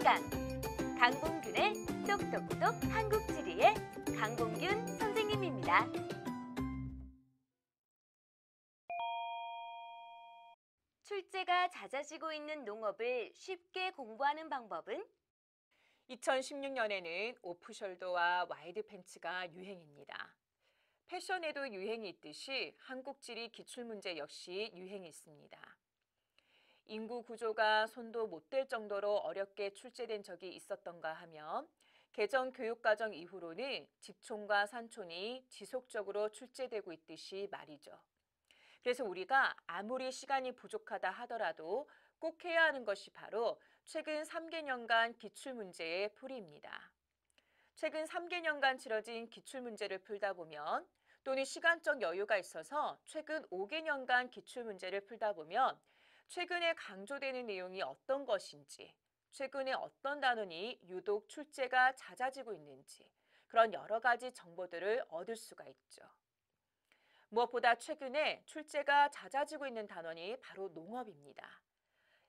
시간 강봉균의 똑똑똑 한국지리의 강봉균 선생님입니다. 출제가 잦아지고 있는 농업을 쉽게 공부하는 방법은? 2016년에는 오프숄더와 와이드 팬츠가 유행입니다. 패션에도 유행이 있듯이 한국지리 기출문제 역시 유행이 있습니다. 인구 구조가 손도 못 댈 정도로 어렵게 출제된 적이 있었던가 하면 개정 교육과정 이후로는 집촌과 산촌이 지속적으로 출제되고 있듯이 말이죠. 그래서 우리가 아무리 시간이 부족하다 하더라도 꼭 해야 하는 것이 바로 최근 3개년간 기출문제의 풀이입니다. 최근 3개년간 치러진 기출문제를 풀다 보면 또는 시간적 여유가 있어서 최근 5개년간 기출문제를 풀다 보면 최근에 강조되는 내용이 어떤 것인지, 최근에 어떤 단원이 유독 출제가 잦아지고 있는지 그런 여러 가지 정보들을 얻을 수가 있죠. 무엇보다 최근에 출제가 잦아지고 있는 단원이 바로 농업입니다.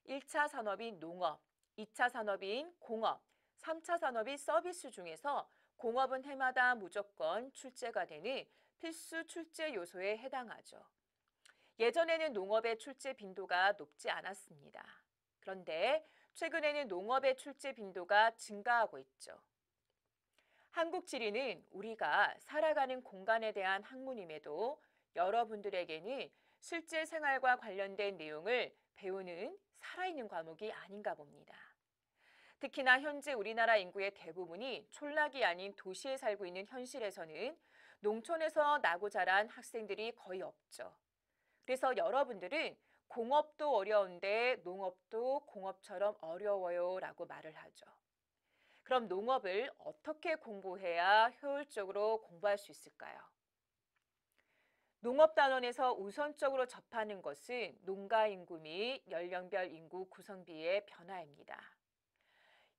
1차 산업인 농업, 2차 산업인 공업, 3차 산업인 서비스 중에서 공업은 해마다 무조건 출제가 되는 필수 출제 요소에 해당하죠. 예전에는 농업의 출제 빈도가 높지 않았습니다. 그런데 최근에는 농업의 출제 빈도가 증가하고 있죠. 한국지리는 우리가 살아가는 공간에 대한 학문임에도 여러분들에게는 실제 생활과 관련된 내용을 배우는 살아있는 과목이 아닌가 봅니다. 특히나 현재 우리나라 인구의 대부분이 촌락이 아닌 도시에 살고 있는 현실에서는 농촌에서 나고 자란 학생들이 거의 없죠. 그래서 여러분들은 공업도 어려운데 농업도 공업처럼 어려워요 라고 말을 하죠. 그럼 농업을 어떻게 공부해야 효율적으로 공부할 수 있을까요? 농업단원에서 우선적으로 접하는 것은 농가 인구 및 연령별 인구 구성비의 변화입니다.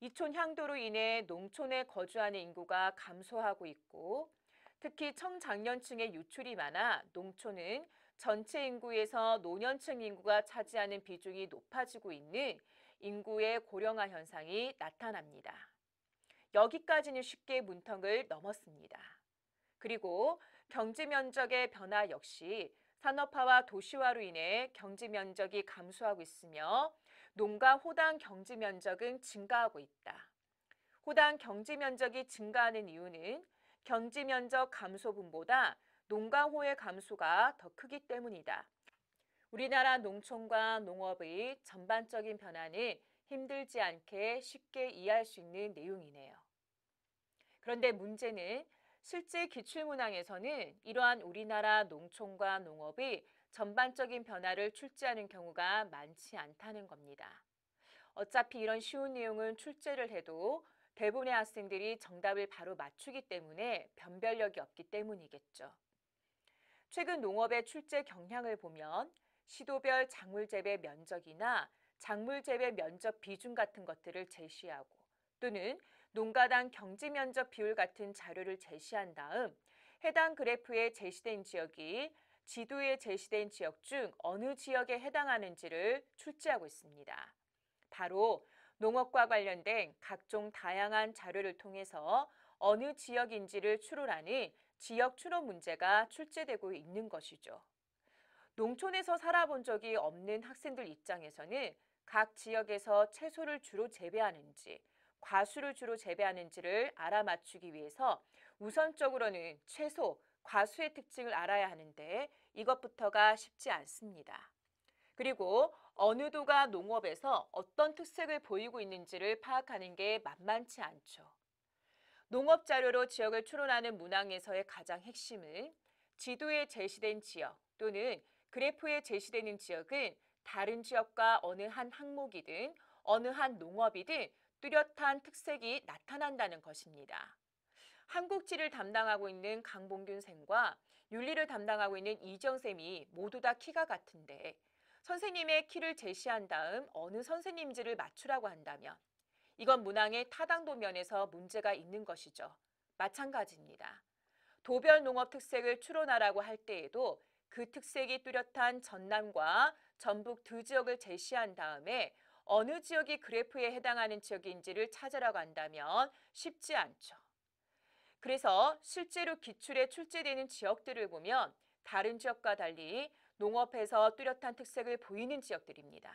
이촌 향도로 인해 농촌에 거주하는 인구가 감소하고 있고 특히 청장년층의 유출이 많아 농촌은 전체 인구에서 노년층 인구가 차지하는 비중이 높아지고 있는 인구의 고령화 현상이 나타납니다. 여기까지는 쉽게 문턱을 넘었습니다. 그리고 경지 면적의 변화 역시 산업화와 도시화로 인해 경지 면적이 감소하고 있으며 농가 호당 경지 면적은 증가하고 있다. 호당 경지 면적이 증가하는 이유는 경지 면적 감소분보다 농가호의 감소가 더 크기 때문이다. 우리나라 농촌과 농업의 전반적인 변화는 힘들지 않게 쉽게 이해할 수 있는 내용이네요. 그런데 문제는 실제 기출문항에서는 이러한 우리나라 농촌과 농업의 전반적인 변화를 출제하는 경우가 많지 않다는 겁니다. 어차피 이런 쉬운 내용은 출제를 해도 대부분의 학생들이 정답을 바로 맞추기 때문에 변별력이 없기 때문이겠죠. 최근 농업의 출제 경향을 보면 시도별 작물재배 면적이나 작물재배 면적 비중 같은 것들을 제시하고 또는 농가당 경지면적 비율 같은 자료를 제시한 다음 해당 그래프에 제시된 지역이 지도에 제시된 지역 중 어느 지역에 해당하는지를 출제하고 있습니다. 바로 농업과 관련된 각종 다양한 자료를 통해서 어느 지역인지를 추론하는 지역 추론 문제가 출제되고 있는 것이죠. 농촌에서 살아본 적이 없는 학생들 입장에서는 각 지역에서 채소를 주로 재배하는지, 과수를 주로 재배하는지를 알아맞추기 위해서 우선적으로는 채소, 과수의 특징을 알아야 하는데 이것부터가 쉽지 않습니다. 그리고 어느 도가 농업에서 어떤 특색을 보이고 있는지를 파악하는 게 만만치 않죠. 농업 자료로 지역을 추론하는 문항에서의 가장 핵심은 지도에 제시된 지역 또는 그래프에 제시되는 지역은 다른 지역과 어느 한 항목이든 어느 한 농업이든 뚜렷한 특색이 나타난다는 것입니다. 한국지를 담당하고 있는 강봉균 쌤과 윤리를 담당하고 있는 이정 쌤이 모두 다 키가 같은데 선생님의 키를 제시한 다음 어느 선생님인지를 맞추라고 한다면 이건 문항의 타당도 면에서 문제가 있는 것이죠. 마찬가지입니다. 도별 농업 특색을 추론하라고 할 때에도 그 특색이 뚜렷한 전남과 전북 두 지역을 제시한 다음에 어느 지역이 그래프에 해당하는 지역인지를 찾으라고 한다면 쉽지 않죠. 그래서 실제로 기출에 출제되는 지역들을 보면 다른 지역과 달리 농업에서 뚜렷한 특색을 보이는 지역들입니다.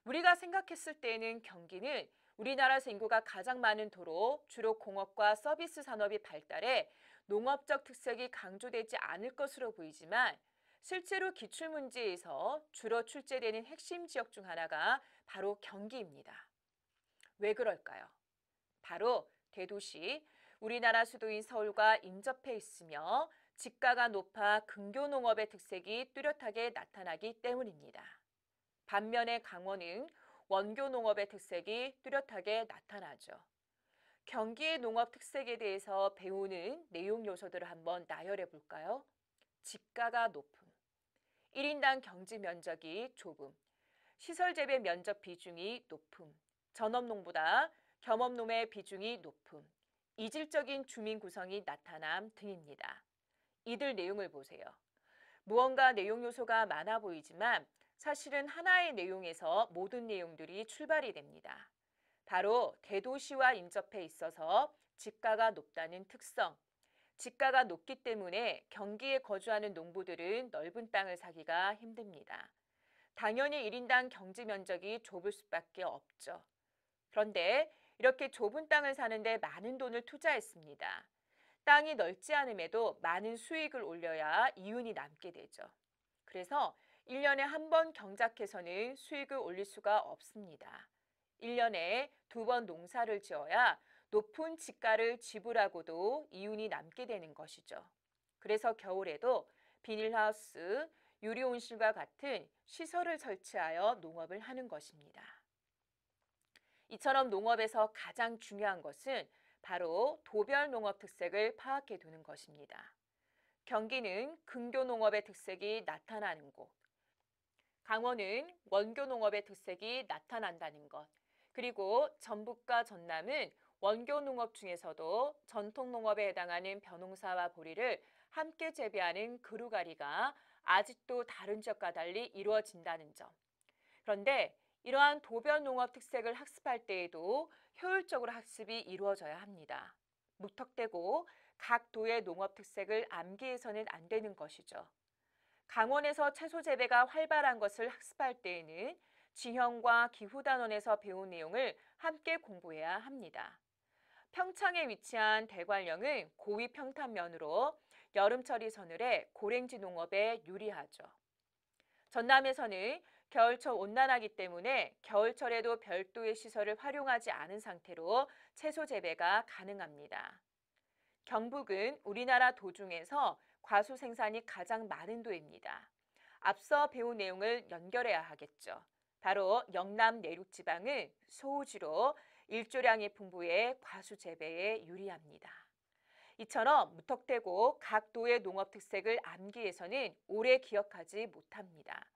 우리가 생각했을 때는 경기는 우리나라에서 인구가 가장 많은 도로, 주로 공업과 서비스 산업이 발달해 농업적 특색이 강조되지 않을 것으로 보이지만 실제로 기출문제에서 주로 출제되는 핵심 지역 중 하나가 바로 경기입니다. 왜 그럴까요? 바로 대도시, 우리나라 수도인 서울과 인접해 있으며 지가가 높아 근교농업의 특색이 뚜렷하게 나타나기 때문입니다. 반면에 강원은 원교농업의 특색이 뚜렷하게 나타나죠. 경기의 농업 특색에 대해서 배우는 내용 요소들을 한번 나열해 볼까요? 지가가 높음, 1인당 경지 면적이 좁음, 시설 재배 면적 비중이 높음, 전업농보다 겸업농의 비중이 높음, 이질적인 주민 구성이 나타남 등입니다. 이들 내용을 보세요. 무언가 내용 요소가 많아 보이지만 사실은 하나의 내용에서 모든 내용들이 출발이 됩니다. 바로 대도시와 인접해 있어서 지가가 높다는 특성. 지가가 높기 때문에 경기에 거주하는 농부들은 넓은 땅을 사기가 힘듭니다. 당연히 1인당 경지 면적이 좁을 수밖에 없죠. 그런데 이렇게 좁은 땅을 사는데 많은 돈을 투자했습니다. 땅이 넓지 않음에도 많은 수익을 올려야 이윤이 남게 되죠. 그래서 1년에 한 번 경작해서는 수익을 올릴 수가 없습니다. 1년에 2번 농사를 지어야 높은 지가를 지불하고도 이윤이 남게 되는 것이죠. 그래서 겨울에도 비닐하우스, 유리온실과 같은 시설을 설치하여 농업을 하는 것입니다. 이처럼 농업에서 가장 중요한 것은 바로 도별 농업 특색을 파악해 두는 것입니다. 경기는 근교 농업의 특색이 나타나는 곳, 강원은 원교 농업의 특색이 나타난다는 것, 그리고 전북과 전남은 원교 농업 중에서도 전통 농업에 해당하는 벼농사와 보리를 함께 재배하는 그루가리가 아직도 다른 지역과 달리 이루어진다는 점. 그런데 이러한 도별 농업 특색을 학습할 때에도 효율적으로 학습이 이루어져야 합니다. 무턱대고 각 도의 농업 특색을 암기해서는 안 되는 것이죠. 강원에서 채소 재배가 활발한 것을 학습할 때에는 지형과 기후단원에서 배운 내용을 함께 공부해야 합니다. 평창에 위치한 대관령은 고위 평탄면으로 여름철이 서늘해 고랭지 농업에 유리하죠. 전남에서는 겨울철 온난하기 때문에 겨울철에도 별도의 시설을 활용하지 않은 상태로 채소 재배가 가능합니다. 경북은 우리나라 도 중에서 과수 생산이 가장 많은 도입니다. 앞서 배운 내용을 연결해야 하겠죠. 바로 영남 내륙 지방은 소우지로 일조량이 풍부해 과수 재배에 유리합니다. 이처럼 무턱대고 각 도의 농업 특색을 암기해서는 오래 기억하지 못합니다.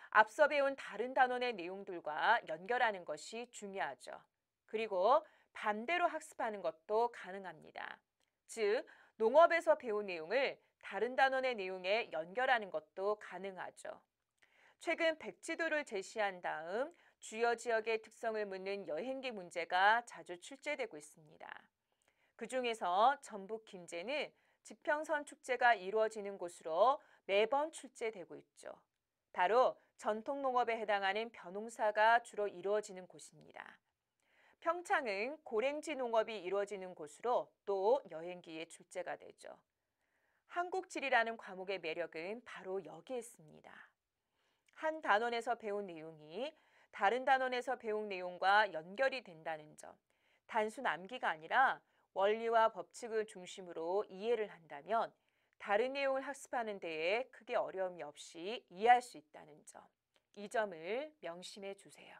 앞서 배운 다른 단원의 내용들과 연결하는 것이 중요하죠. 그리고 반대로 학습하는 것도 가능합니다. 즉, 농업에서 배운 내용을 다른 단원의 내용에 연결하는 것도 가능하죠. 최근 백지도를 제시한 다음 주요 지역의 특성을 묻는 여행기 문제가 자주 출제되고 있습니다. 그중에서 전북 김제는 지평선 축제가 이루어지는 곳으로 매번 출제되고 있죠. 바로 전통농업에 해당하는 벼농사가 주로 이루어지는 곳입니다. 평창은 고랭지 농업이 이루어지는 곳으로 또 여행기에 출제가 되죠. 한국지리라는 과목의 매력은 바로 여기에 있습니다. 한 단원에서 배운 내용이 다른 단원에서 배운 내용과 연결이 된다는 점. 단순 암기가 아니라 원리와 법칙을 중심으로 이해를 한다면 다른 내용을 학습하는 데에 크게 어려움이 없이 이해할 수 있다는 점. 이 점을 명심해 주세요.